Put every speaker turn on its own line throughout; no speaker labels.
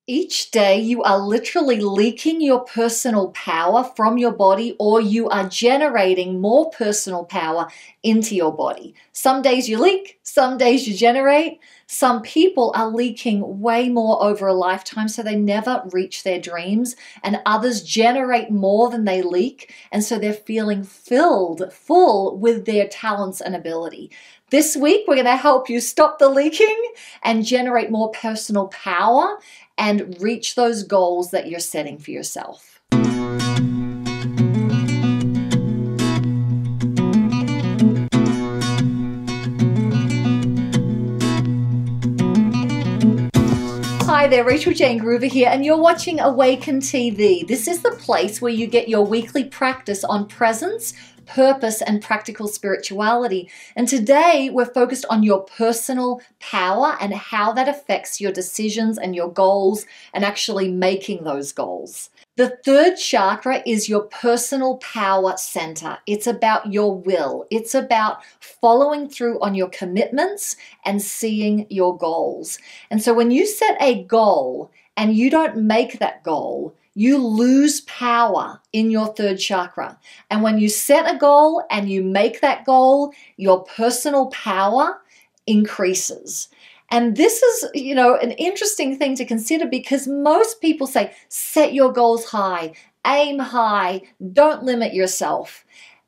Each day you are literally leaking your personal power from your body, or you are generating more personal power into your body. Some days you leak, some days you generate. Some people are leaking way more over a lifetime, so they never reach their dreams, and others generate more than they leak, and so they're feeling full with their talents and ability. This week, we're going to help you stop the leaking and generate more personal power and reach those goals that you're setting for yourself. Hi there, Rachael-Jayne Groover here, and you're watching Awaken TV. This is the place where you get your weekly practice on presence, purpose, and practical spirituality. And today we're focused on your personal power and how that affects your decisions and your goals and actually making those goals. The third chakra is your personal power center. It's about your will. It's about following through on your commitments and seeing your goals. And so when you set a goal and you don't make that goal, you lose power in your third chakra. And when you set a goal and you make that goal, your personal power increases. And this is, an interesting thing to consider, because most people say, set your goals high, aim high, don't limit yourself.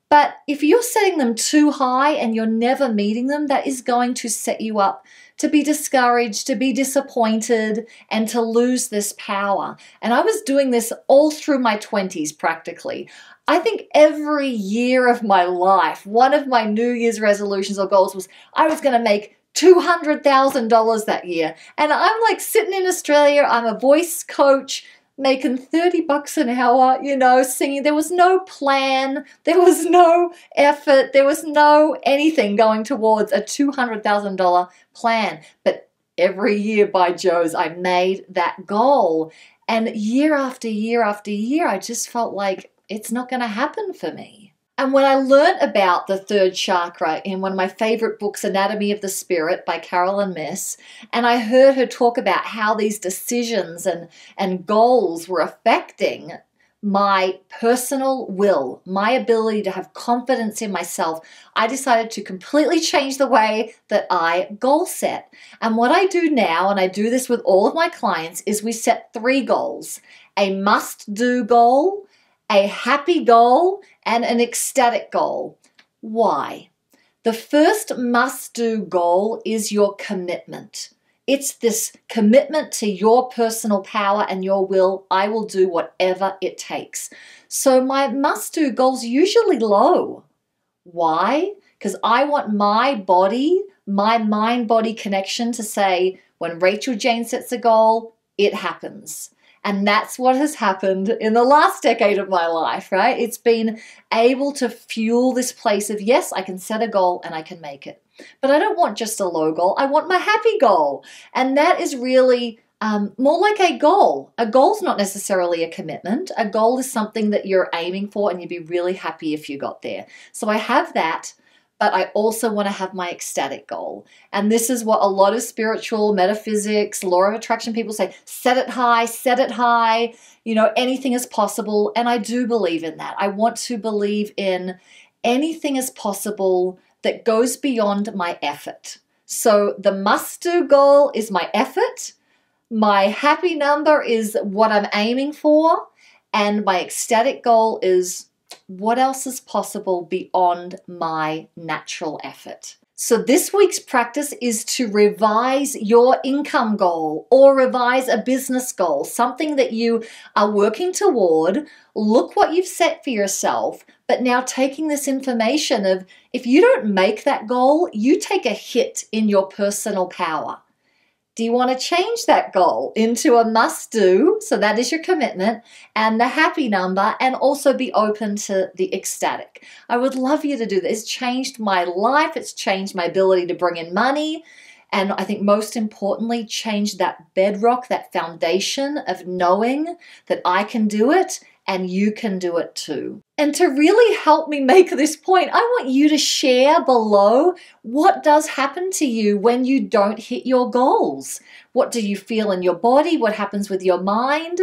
But if you're setting them too high and you're never meeting them, that is going to set you up to be discouraged, to be disappointed, and to lose this power. And I was doing this all through my 20s practically. I think every year of my life, one of my New Year's resolutions or goals was I was going to make $200,000 that year. And I'm like sitting in Australia, I'm a voice coach, making $30 an hour, singing. There was no plan, there was no effort, there was no anything going towards a $200,000 plan. But every year, by Joe's, I made that goal. And year after year after year, I just felt like it's not going to happen for me. And when I learned about the third chakra in one of my favorite books, Anatomy of the Spirit by Carolyn Myss, and I heard her talk about how these decisions and goals were affecting my personal will, my ability to have confidence in myself, I decided to completely change the way that I goal set. And what I do now, and I do this with all of my clients, is we set 3 goals: a must-do goal, a happy goal, and an ecstatic goal. Why? The first must-do goal is your commitment. It's this commitment to your personal power and your will. I will do whatever it takes. So my must-do goal's usually low. Why? Because I want my body, my mind-body connection to say, when Rachael-Jayne sets a goal, it happens. And that's what has happened in the last decade of my life, right? It's been able to fuel this place of, yes, I can set a goal and I can make it. But I don't want just a low goal. I want my happy goal. And that is really more like a goal. A goal's not necessarily a commitment. A goal is something that you're aiming for and you'd be really happy if you got there. So I have that. But I also want to have my ecstatic goal. And this is what a lot of spiritual, metaphysics, law of attraction people say, set it high, anything is possible. And I do believe in that. I want to believe in anything is possible that goes beyond my effort. So the must-do goal is my effort. My happy number is what I'm aiming for. And my ecstatic goal is what else is possible beyond my natural effort. So this week's practice is to revise your income goal or revise a business goal, something that you are working toward. Look what you've set for yourself, but now taking this information of, if you don't make that goal, you take a hit in your personal power. Do you want to change that goal into a must-do? So that is your commitment, and the happy number, and also be open to the ecstatic. I would love you to do this. It's changed my life. It's changed my ability to bring in money. And I think most importantly, changed that bedrock, that foundation of knowing that I can do it and you can do it too. And to really help me make this point, I want you to share below what does happen to you when you don't hit your goals. What do you feel in your body? What happens with your mind?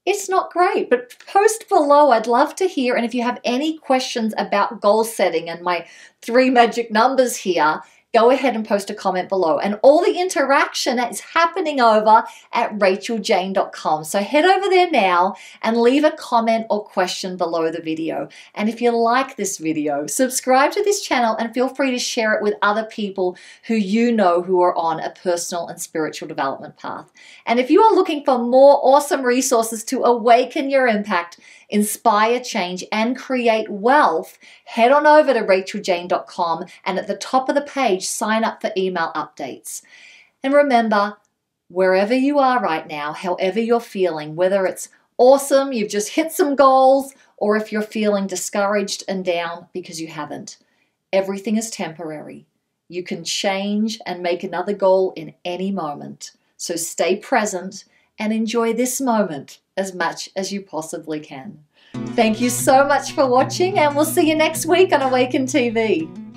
It's not great, but post below. I'd love to hear. And if you have any questions about goal setting and my 3 magic numbers here, go ahead and post a comment below. And all the interaction is happening over at Rachael-Jayne.com. So head over there now and leave a comment or question below the video. And if you like this video, subscribe to this channel and feel free to share it with other people who you know who are on a personal and spiritual development path. And if you are looking for more awesome resources to awaken your impact, inspire change, and create wealth, head on over to Rachael-Jayne.com and at the top of the page, sign up for email updates. And remember, wherever you are right now, however you're feeling, whether it's awesome, you've just hit some goals, or if you're feeling discouraged and down because you haven't, everything is temporary. You can change and make another goal in any moment. So stay present and enjoy this moment as much as you possibly can. Thank you so much for watching, and we'll see you next week on Awaken TV.